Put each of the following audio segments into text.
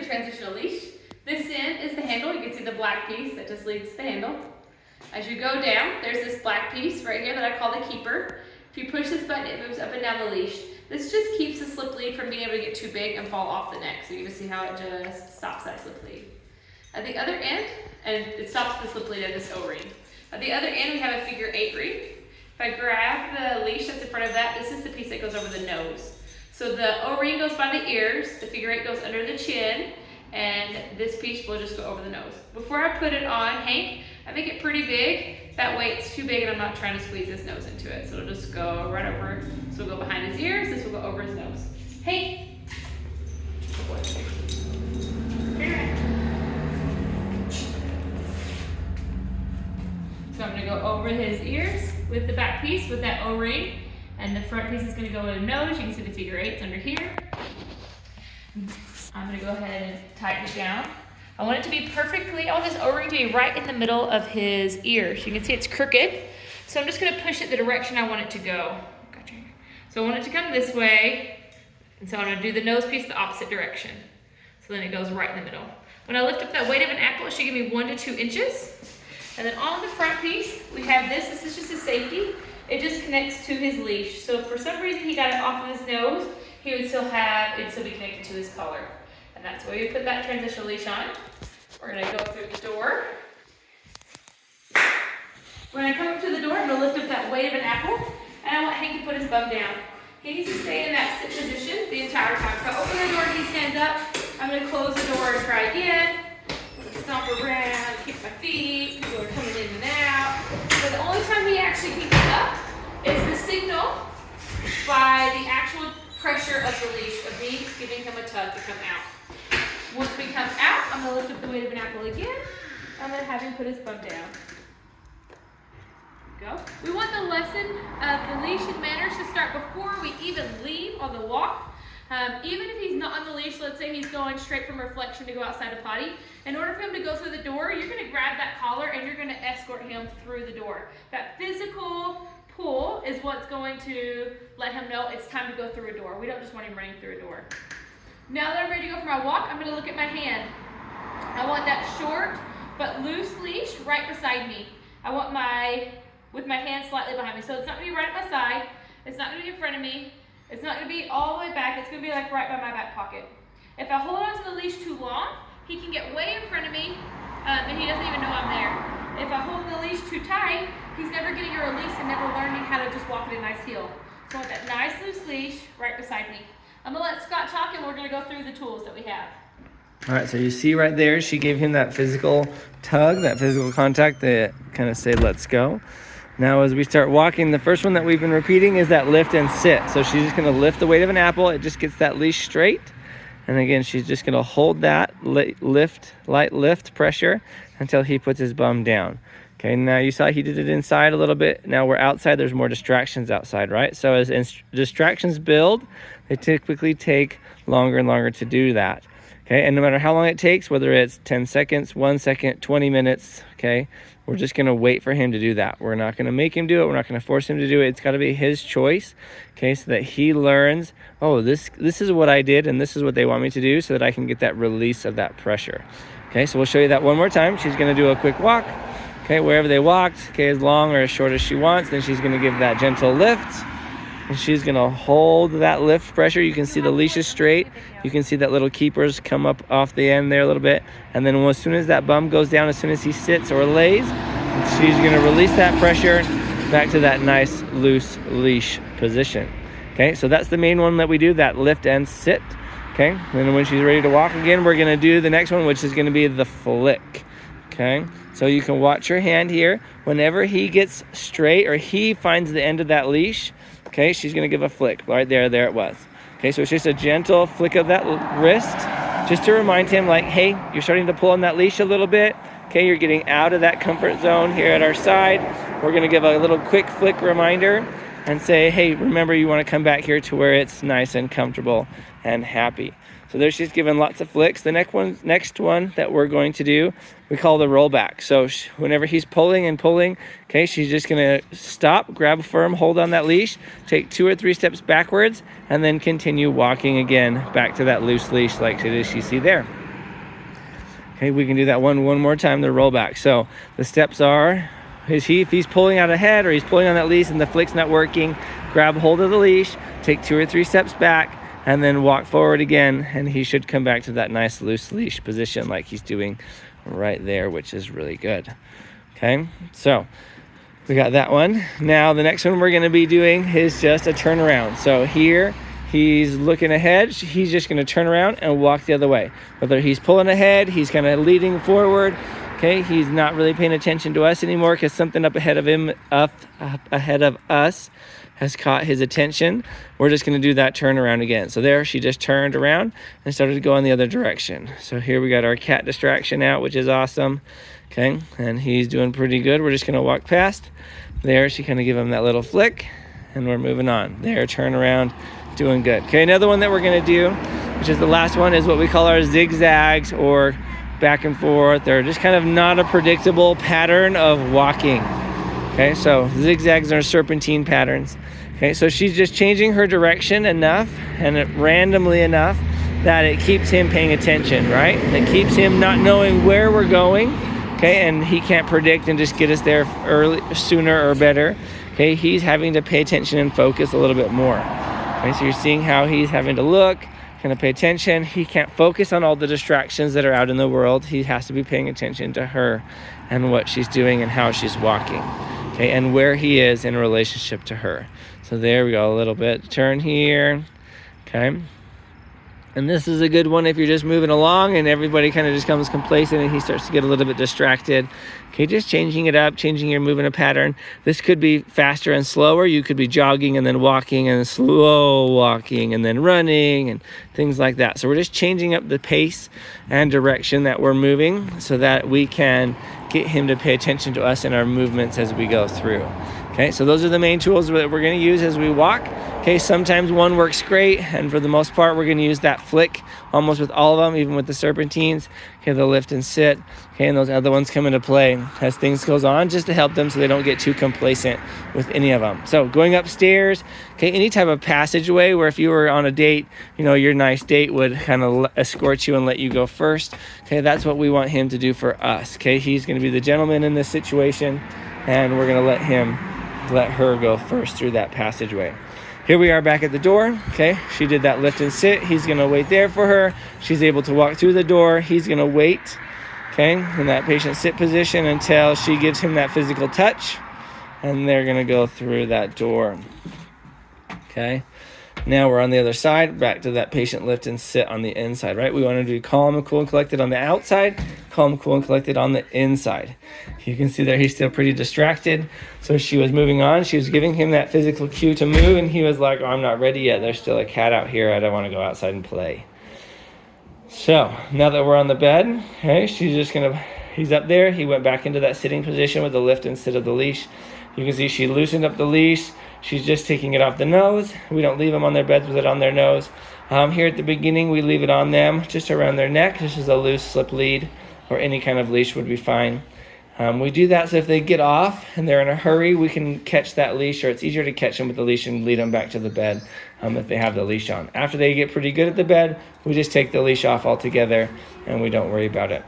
the transitional leash. This end is the handle. You can see the black piece that just leads to the handle. As you go down, there's this black piece right here that I call the keeper. If you push this button, it moves up and down the leash. This just keeps the slip lead from being able to get too big and fall off the neck. So you can see how it just stops that slip lead. At the other end, and it stops the slip lead of this O-ring. At the other end, we have a figure 8 ring. If I grab the leash that's in front of that, this is the piece that goes over the nose. So the O-ring goes by the ears, the figure 8 goes under the chin, and this piece will just go over the nose. Before I put it on Hank, I make it pretty big. That way it's too big and I'm not trying to squeeze his nose into it. So it'll just go right over. This will go behind his ears, this will go over his nose. Hank! So I'm gonna go over his ears with the back piece with that O-ring, and the front piece is gonna go in the nose. You can see the figure 8's under here. I'm gonna go ahead and tighten it down. I want it to be perfectly, I want this O-ring to be right in the middle of his ears. You can see it's crooked. So I'm just gonna push it the direction I want it to go. Gotcha. So I want it to come this way, and so I'm gonna do the nose piece the opposite direction. So then it goes right in the middle. When I lift up that weight of an apple, it should give me 1 to 2 inches. And then on the front piece, we have this is just a safety. It just connects to his leash. So if for some reason he got it off of his nose, he would still have, it'd still be connected to his collar. And that's where we put that transitional leash on. We're gonna go through the door. When I come up to the door, I'm gonna lift up that weight of an apple, and I want Hank to put his bum down. He needs to stay in that sit position the entire time. So I open the door and he stands up. I'm gonna close the door and try again. I'm gonna stomp around, kick my feet, people are coming in and out. But the only time he actually can get up is the signal by the actual pressure of the leash, of me giving him a tug to come out. Once we come out, I'm gonna lift up the weight of an apple again. I'm gonna have him put his bum down. Go. We want the lesson of the leash and manners to start before we even leave on the walk. Even if he's not on the leash, let's say he's going straight from reflection to go outside a potty. In order for him to go through the door, you're gonna grab that collar and you're gonna escort him through the door. That physical pull is what's going to let him know it's time to go through a door. We don't just want him running through a door. Now that I'm ready to go for my walk, I'm gonna look at my hand. I want that short but loose leash right beside me. I want with my hand slightly behind me. So it's not gonna be right at my side, it's not gonna be in front of me, it's not gonna be all the way back, it's gonna be like right by my back pocket. If I hold on to the leash too long, he can get way in front of me and he doesn't even know I'm there. If I hold the leash too tight, he's never getting a release and never learning how to just walk at a nice heel. So I want that nice loose leash right beside me. I'm gonna let Scott talk and we're gonna go through the tools that we have. All right, so you see right there, she gave him that physical tug, that physical contact that kind of say, let's go. Now as we start walking, the first one that we've been repeating is that lift and sit. So she's just gonna lift the weight of an apple. It just gets that leash straight. And again, she's just gonna hold that light lift pressure until he puts his bum down. Okay, now you saw he did it inside a little bit. Now we're outside, there's more distractions outside, right? So as distractions build, they typically take longer and longer to do that. Okay, and no matter how long it takes, whether it's 10 seconds, 1 second, 20 minutes, okay, we're just gonna wait for him to do that. We're not gonna make him do it. We're not gonna force him to do it. It's gotta be his choice, okay, so that he learns, oh, this is what I did and this is what they want me to do, so that I can get that release of that pressure. Okay, so we'll show you that one more time. She's gonna do a quick walk, okay, wherever they walked, okay, as long or as short as she wants. Then she's gonna give that gentle lift. And she's gonna hold that lift pressure. You can see the leash is straight. You can see that little keepers come up off the end there a little bit. And then as soon as that bum goes down, as soon as he sits or lays, she's gonna release that pressure back to that nice loose leash position. Okay, so that's the main one that we do, that lift and sit. Okay, and then when she's ready to walk again, we're gonna do the next one, which is gonna be the flick. Okay, so you can watch your hand here. Whenever he gets straight or he finds the end of that leash, okay, she's gonna give a flick. Right there it was. Okay, so it's just a gentle flick of that wrist, just to remind him like, hey, you're starting to pull on that leash a little bit. Okay, you're getting out of that comfort zone here at our side. We're gonna give a little quick flick reminder and say, hey, remember you wanna come back here to where it's nice and comfortable and happy. So there she's given lots of flicks. The next one that we're going to do, we call the rollback. So whenever he's pulling and pulling, okay, she's just gonna stop, grab a firm hold on that leash, take 2 or 3 steps backwards, and then continue walking again back to that loose leash like you see there. Okay, we can do that one more time, the roll back. So the steps are, if he's pulling out ahead or he's pulling on that leash and the flick's not working, grab hold of the leash, take 2 or 3 steps back, and then walk forward again, and he should come back to that nice loose leash position like he's doing right there, which is really good. Okay, so we got that one. Now the next one we're going to be doing is just a turnaround. So here he's looking ahead, he's just going to turn around and walk the other way. Whether he's pulling ahead, he's kind of leading forward. Okay, he's not really paying attention to us anymore because something up ahead of him, up ahead of us, has caught his attention. We're just going to do that turnaround again. So there, she just turned around and started to go in the other direction. So here we got our cat distraction out, which is awesome. Okay, and he's doing pretty good. We're just going to walk past. There, she kind of give him that little flick, and we're moving on. There, turn around, doing good. Okay, another one that we're going to do, which is the last one, is what we call our zigzags, or back and forth. They're just kind of not a predictable pattern of walking. Okay, so zigzags are serpentine patterns. Okay, so she's just changing her direction enough and randomly enough that it keeps him paying attention, right? It keeps him not knowing where we're going, okay, and he can't predict and just get us there sooner or better. Okay, he's having to pay attention and focus a little bit more. Okay, so you're seeing how he's having to look, kind of pay attention. He can't focus on all the distractions that are out in the world. He has to be paying attention to her and what she's doing and how she's walking, okay, and where he is in relationship to her. So there we go, a little bit. Turn here, okay. And this is a good one if you're just moving along and everybody kind of just comes complacent and he starts to get a little bit distracted. Okay, just changing it up, changing your movement pattern. This could be faster and slower. You could be jogging and then walking and slow walking and then running and things like that. So we're just changing up the pace and direction that we're moving so that we can get him to pay attention to us and our movements as we go through. Okay, so those are the main tools that we're going to use as we walk. Okay, sometimes one works great, and for the most part, we're going to use that flick almost with all of them, even with the serpentines. Okay, the lift and sit. Okay, and those other ones come into play as things goes on, just to help them so they don't get too complacent with any of them. So going upstairs, okay, any type of passageway where if you were on a date, you know, your nice date would kind of escort you and let you go first. Okay, that's what we want him to do for us. Okay, he's going to be the gentleman in this situation, and we're going to let her go first through that passageway. Here we are back at the door. Okay, she did that lift and sit. He's going to wait there for her. She's able to walk through the door. He's going to wait, okay, in that patient sit position until she gives him that physical touch, and they're going to go through that door. Okay, now we're on the other side, back to that patient lift and sit on the inside, right? We want to do calm and cool and collected on the outside, calm, cool, and collected on the inside. You can see there he's still pretty distracted. So she was moving on. She was giving him that physical cue to move, and he was like, oh, I'm not ready yet. There's still a cat out here. I don't want to go outside and play. So now that we're on the bed, okay, he's up there. He went back into that sitting position with the lift and sit of the leash. You can see she loosened up the leash. She's just taking it off the nose. We don't leave them on their beds with it on their nose. Here at the beginning, we leave it on them just around their neck. This is a loose slip lead, or any kind of leash would be fine. We do that so if they get off and they're in a hurry, we can catch that leash, or it's easier to catch them with the leash and lead them back to the bed if they have the leash on. After they get pretty good at the bed, we just take the leash off altogether and we don't worry about it.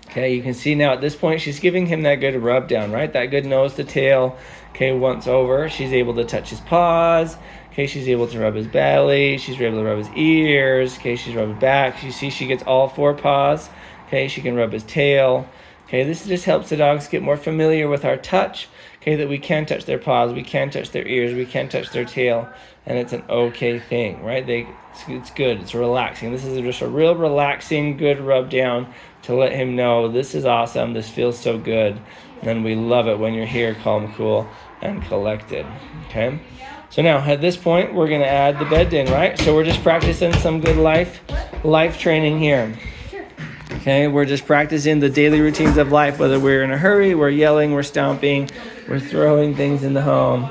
Okay, you can see now at this point, she's giving him that good rub down, right? That good nose to tail. Okay, once over, she's able to touch his paws. Okay, she's able to rub his belly. She's able to rub his ears. Okay, she's rubbing back. You see she gets all 4 paws. Okay, she can rub his tail. Okay, this just helps the dogs get more familiar with our touch. Okay, that we can touch their paws, we can touch their ears, we can touch their tail, and it's an okay thing, right? It's good, it's relaxing. This is just a real relaxing, good rub down to let him know this is awesome, this feels so good, and we love it when you're here, calm, cool, and collected. Okay, so now at this point, we're gonna add the bed in, right? So we're just practicing some good life training here. Okay, we're just practicing the daily routines of life, whether we're in a hurry, we're yelling, we're stomping, we're throwing things in the home.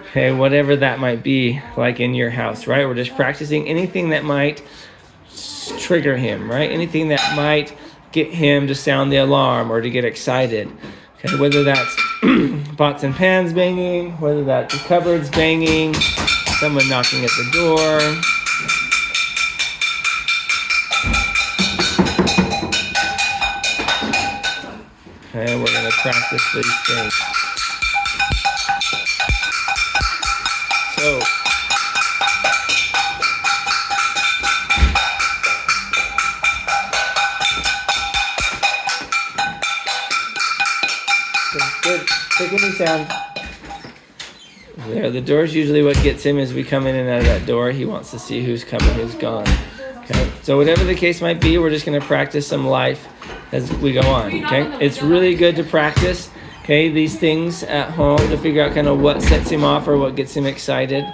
Okay, whatever that might be, like in your house, right? We're just practicing anything that might trigger him, right? Anything that might get him to sound the alarm or to get excited. Okay, whether that's pots and pans banging, whether that's the cupboards banging, someone knocking at the door. practice these things. So good. Make any sound. There, the door's usually what gets him as we come in and out of that door. He wants to see who's coming, who's gone. Okay. So whatever the case might be, we're just going to practice some life as we go on. Okay. It's really good to practice, okay, these things at home to figure out kind of what sets him off or what gets him excited.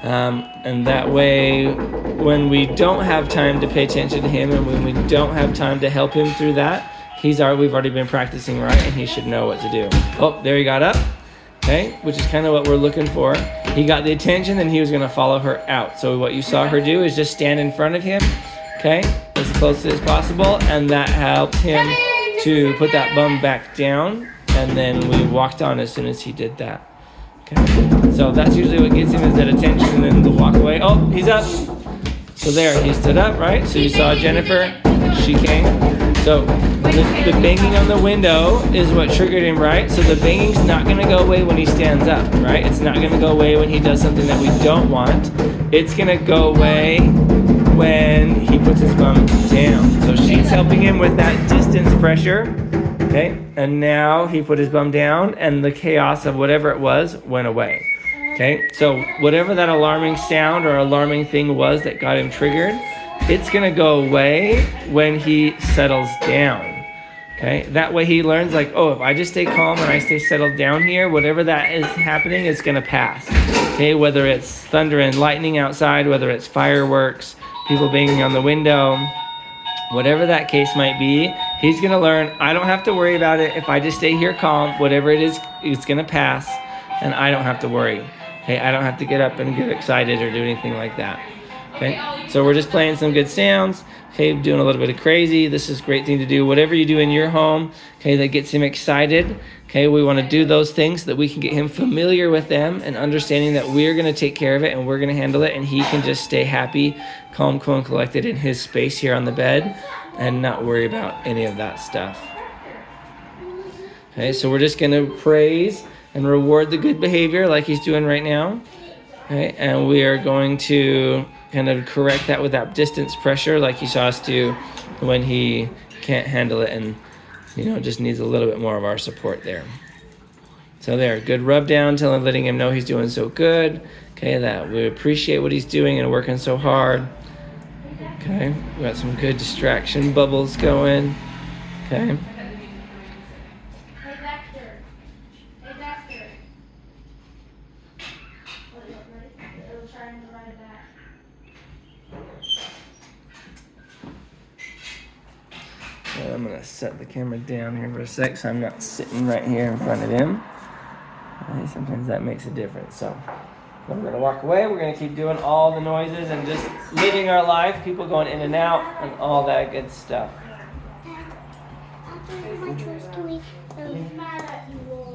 And that way, when we don't have time to pay attention to him and when we don't have time to help him through that, we've already been practicing right, and he should know what to do. Oh, there he got up. Okay, which is kind of what we're looking for. He got the attention, and he was going to follow her out. So what you saw her do is just stand in front of him, okay, as close as possible, and that helped him to put that bum back down, and then we walked on as soon as he did that. Okay, so that's usually what gets him is that attention, and then the walk away. Oh, he's up. So there, he stood up, right? So you saw Jennifer, she came. So the banging on the window is what triggered him, right? So the banging's not going to go away when he stands up, right? It's not going to go away when he does something that we don't want. It's going to go away when he puts his bum down. So she's helping him with that distance pressure, okay? And now he put his bum down, and the chaos of whatever it was went away, okay? So whatever that alarming sound or alarming thing was that got him triggered, it's going to go away when he settles down, okay? That way he learns, like, oh, if I just stay calm and I stay settled down here, whatever that is happening is going to pass, okay? Whether it's thunder and lightning outside, whether it's fireworks, people banging on the window, whatever that case might be, he's going to learn, I don't have to worry about it. If I just stay here calm, whatever it is, it's going to pass, and I don't have to worry, okay? I don't have to get up and get excited or do anything like that. Okay, so we're just playing some good sounds, okay, doing a little bit of crazy. This is a great thing to do. Whatever you do in your home, okay, that gets him excited, okay, we want to do those things so that we can get him familiar with them and understanding that we're going to take care of it and we're going to handle it, and he can just stay happy, calm, cool, and collected in his space here on the bed and not worry about any of that stuff. Okay, so we're just going to praise and reward the good behavior like he's doing right now, okay, and we are going to kind of correct that with that distance pressure like you saw us do when he can't handle it and, you know, just needs a little bit more of our support there. So there, good rub down, letting him know he's doing so good, okay, that we appreciate what he's doing and working so hard. Okay, we got some good distraction bubbles going, okay. I'm going to set the camera down here for a sec so I'm not sitting right here in front of him. Sometimes that makes a difference. So we're going to walk away. We're going to keep doing all the noises and just living our life, people going in and out and all that good stuff. After my choice, can we mad at you all?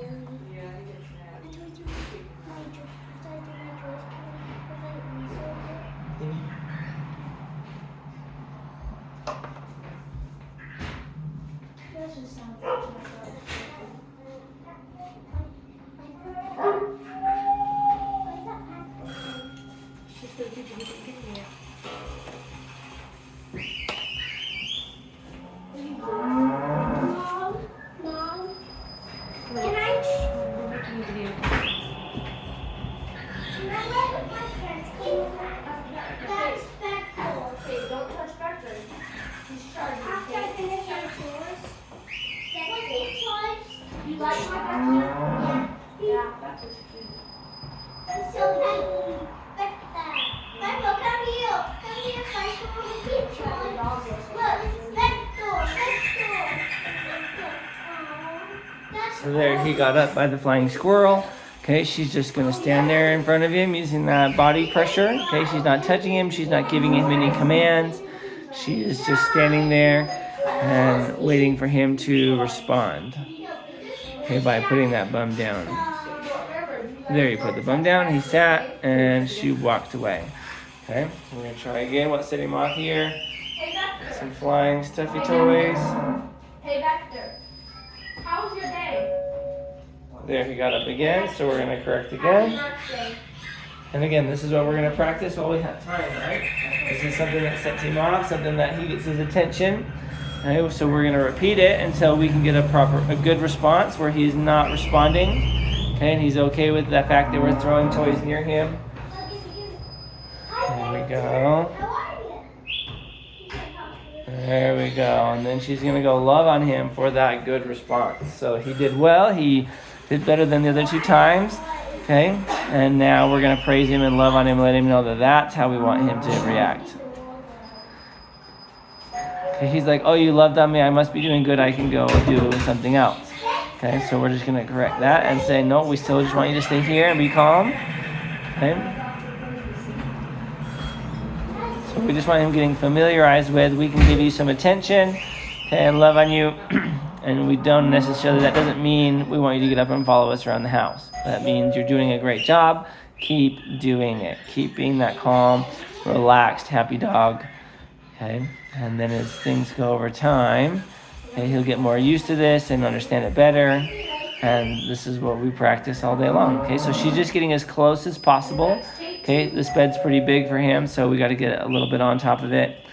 So there, he got up by the flying squirrel. Okay, she's just going to stand there in front of him using that body pressure. Okay, she's not touching him. She's not giving him any commands. She is just standing there and waiting for him to respond. Okay, by putting that bum down. There, you put the bum down. He sat and she walked away. Okay, we're going to try again. What set him off here? Some flying stuffy toys. Hey, Vector. How was your day? There, he got up again, so we're gonna correct again. And again, this is what we're gonna practice while we have time, right? This is something that sets him off, something that he gets his attention. Okay, so we're gonna repeat it until we can get a good response where he's not responding. Okay, and he's okay with the fact that we're throwing toys near him. There we go. There we go. And then she's gonna go love on him for that good response. So he did well. He did better than the other 2 times. Okay, and now we're gonna praise him and love on him, let him know that that's how we want him to react. Okay, he's like, oh, you loved on me, I must be doing good, I can go do something else. Okay, so we're just gonna correct that and say, no, we still just want you to stay here and be calm. Okay. So we just want him getting familiarized with, we can give you some attention, okay, and love on you. And we don't necessarily, that doesn't mean we want you to get up and follow us around the house. That means you're doing a great job. Keep doing it. Keep being that calm, relaxed, happy dog. Okay? And then as things go over time, okay, he'll get more used to this and understand it better. And this is what we practice all day long. Okay, so she's just getting as close as possible. Okay, this bed's pretty big for him, so we got to get a little bit on top of it.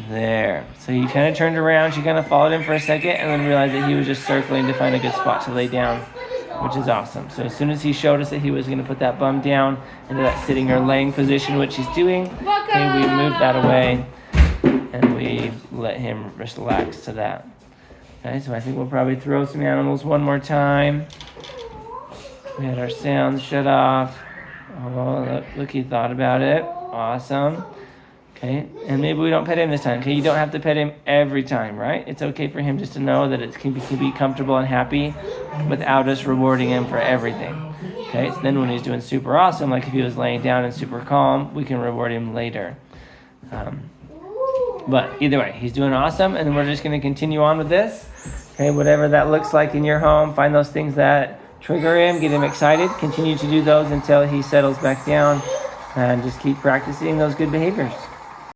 There. So he kind of turned around. She kind of followed him for a second and then realized that he was just circling to find a good spot to lay down, which is awesome. So as soon as he showed us that he was going to put that bum down into that sitting or laying position, which he's doing, okay, we moved that away and we let him just relax to that. Okay, so I think we'll probably throw some animals one more time. We had our sounds shut off. Oh, look, he thought about it. Awesome. Okay, and maybe we don't pet him this time. Okay, you don't have to pet him every time, right? It's okay for him just to know that it can be comfortable and happy without us rewarding him for everything. Okay, so then when he's doing super awesome, like if he was laying down and super calm, we can reward him later. But either way, he's doing awesome, and then we're just going to continue on with this. Okay, whatever that looks like in your home, find those things that trigger him, get him excited, continue to do those until he settles back down, and just keep practicing those good behaviors.